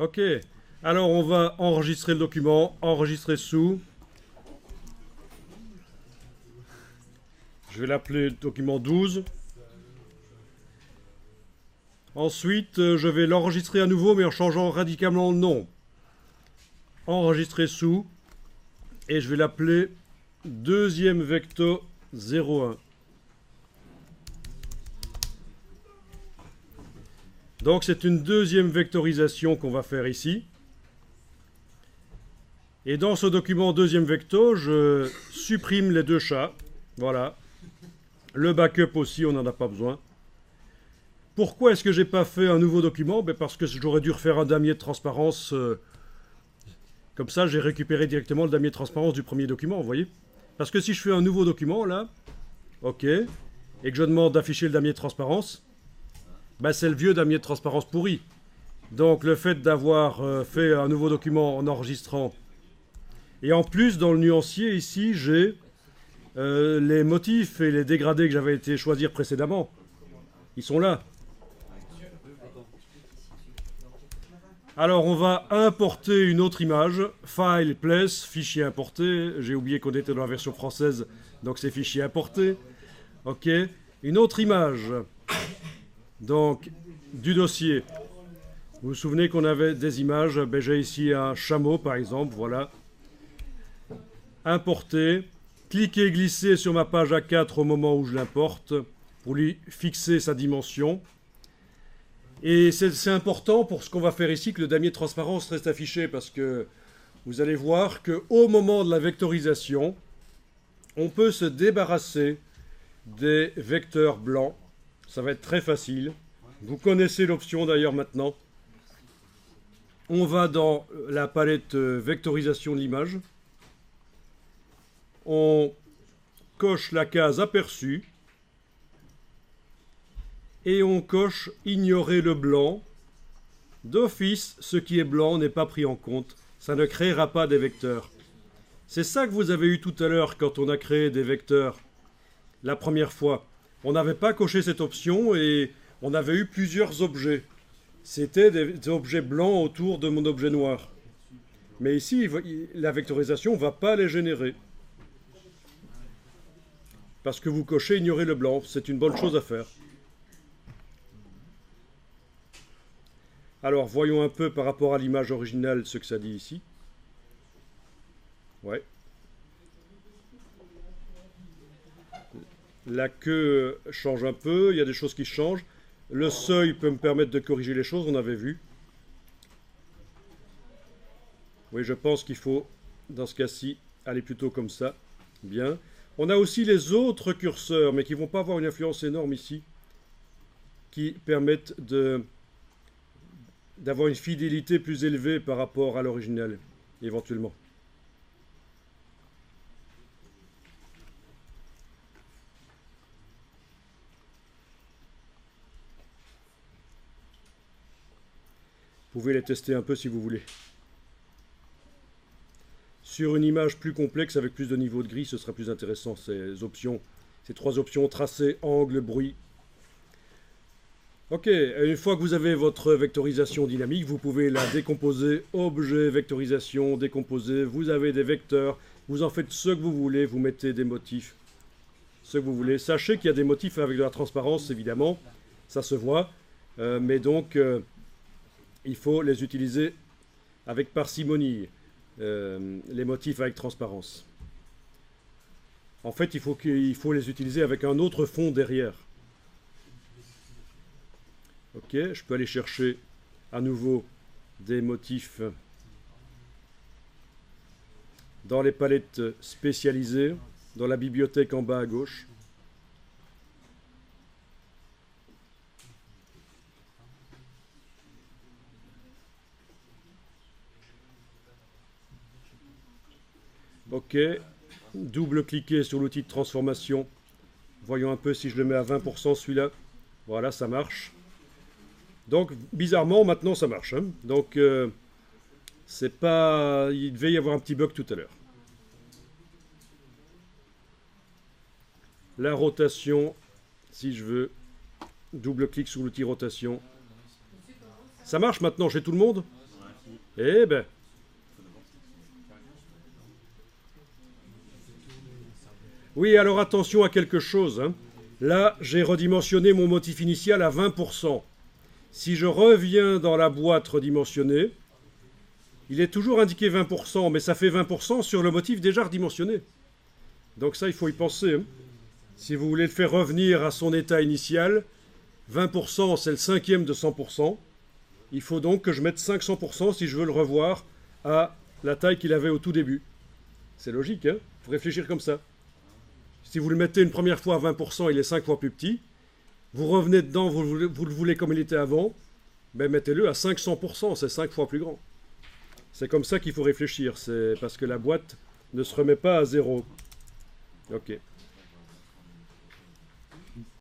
Ok. Alors, on va enregistrer le document, enregistrer sous. Je vais l'appeler document 12. Ensuite, je vais l'enregistrer à nouveau, mais en changeant radicalement le nom. Enregistrer sous. Et je vais l'appeler deuxième vecto 01. Donc c'est une deuxième vectorisation qu'on va faire ici. Et dans ce document deuxième vecto, je supprime les deux chats. Voilà. Le backup aussi, on n'en a pas besoin. Pourquoi est-ce que j'ai pas fait un nouveau document? Parce que j'aurais dû refaire un damier de transparence. Comme ça, j'ai récupéré directement le damier de transparence du premier document, vous voyez? Parce que si je fais un nouveau document, là, ok, et que je demande d'afficher le damier de transparence, c'est le vieux damier de transparence pourri. Donc le fait d'avoir fait un nouveau document en enregistrant, et en plus, dans le nuancier, ici, j'ai les motifs et les dégradés que j'avais été choisir précédemment. Ils sont là. Alors, on va importer une autre image. File, place, fichier importé. J'ai oublié qu'on était dans la version française, donc c'est fichier importé. OK. Une autre image. Donc, du dossier. Vous vous souvenez qu'on avait des images. J'ai ici un chameau, par exemple. Voilà. Importer. Cliquer et glisser sur ma page A4 au moment où je l'importe pour lui fixer sa dimension. Et c'est important pour ce qu'on va faire ici que le damier de transparence reste affiché parce que vous allez voir qu'au moment de la vectorisation, on peut se débarrasser des vecteurs blancs. Ça va être très facile. Vous connaissez l'option d'ailleurs maintenant. On va dans la palette vectorisation de l'image. On coche la case aperçue. Et on coche « Ignorer le blanc ». D'office, ce qui est blanc n'est pas pris en compte. Ça ne créera pas des vecteurs. C'est ça que vous avez eu tout à l'heure quand on a créé des vecteurs la première fois. On n'avait pas coché cette option et on avait eu plusieurs objets. C'était des objets blancs autour de mon objet noir. Mais ici, la vectorisation ne va pas les générer. Parce que vous cochez « Ignorer le blanc ». C'est une bonne chose à faire. Alors, voyons un peu par rapport à l'image originale ce que ça dit ici. Ouais. La queue change un peu, il y a des choses qui changent. Le seuil peut me permettre de corriger les choses, on avait vu. Oui, je pense qu'il faut, dans ce cas-ci, aller plutôt comme ça. Bien. On a aussi les autres curseurs, mais qui ne vont pas avoir une influence énorme ici, qui permettent d'avoir une fidélité plus élevée par rapport à l'original, éventuellement. Vous pouvez les tester un peu si vous voulez. Sur une image plus complexe, avec plus de niveaux de gris, ce sera plus intéressant, ces options, ces trois options, tracé, angle, bruit. Ok, une fois que vous avez votre vectorisation dynamique, vous pouvez la décomposer, objet, vectorisation, décomposer, vous avez des vecteurs, vous en faites ce que vous voulez, vous mettez des motifs, ce que vous voulez. Sachez qu'il y a des motifs avec de la transparence, évidemment, ça se voit, mais donc il faut les utiliser avec parcimonie, les motifs avec transparence. En fait, il faut les utiliser avec un autre fond derrière. Ok, je peux aller chercher à nouveau des motifs dans les palettes spécialisées, dans la bibliothèque en bas à gauche. Ok, double-cliquez sur l'outil de transformation. Voyons un peu si je le mets à 20% celui-là. Voilà, ça marche. Donc, bizarrement, maintenant, ça marche. Hein. Donc, c'est pas... il devait y avoir un petit bug tout à l'heure. La rotation, si je veux, double-clic sur l'outil rotation. Ça marche maintenant chez tout le monde? Eh ben, oui, alors attention à quelque chose, hein. Là, j'ai redimensionné mon motif initial à 20%. Si je reviens dans la boîte redimensionnée, il est toujours indiqué 20%, mais ça fait 20% sur le motif déjà redimensionné. Donc ça, il faut y penser, hein. Si vous voulez le faire revenir à son état initial, 20%, c'est le cinquième de 100%. Il faut donc que je mette 500% si je veux le revoir à la taille qu'il avait au tout début. C'est logique, hein? Il faut réfléchir comme ça. Si vous le mettez une première fois à 20%, il est 5 fois plus petit. Vous revenez dedans, vous le voulez comme il était avant, ben mettez-le à 500%, c'est 5 fois plus grand. C'est comme ça qu'il faut réfléchir, c'est parce que la boîte ne se remet pas à zéro. Ok.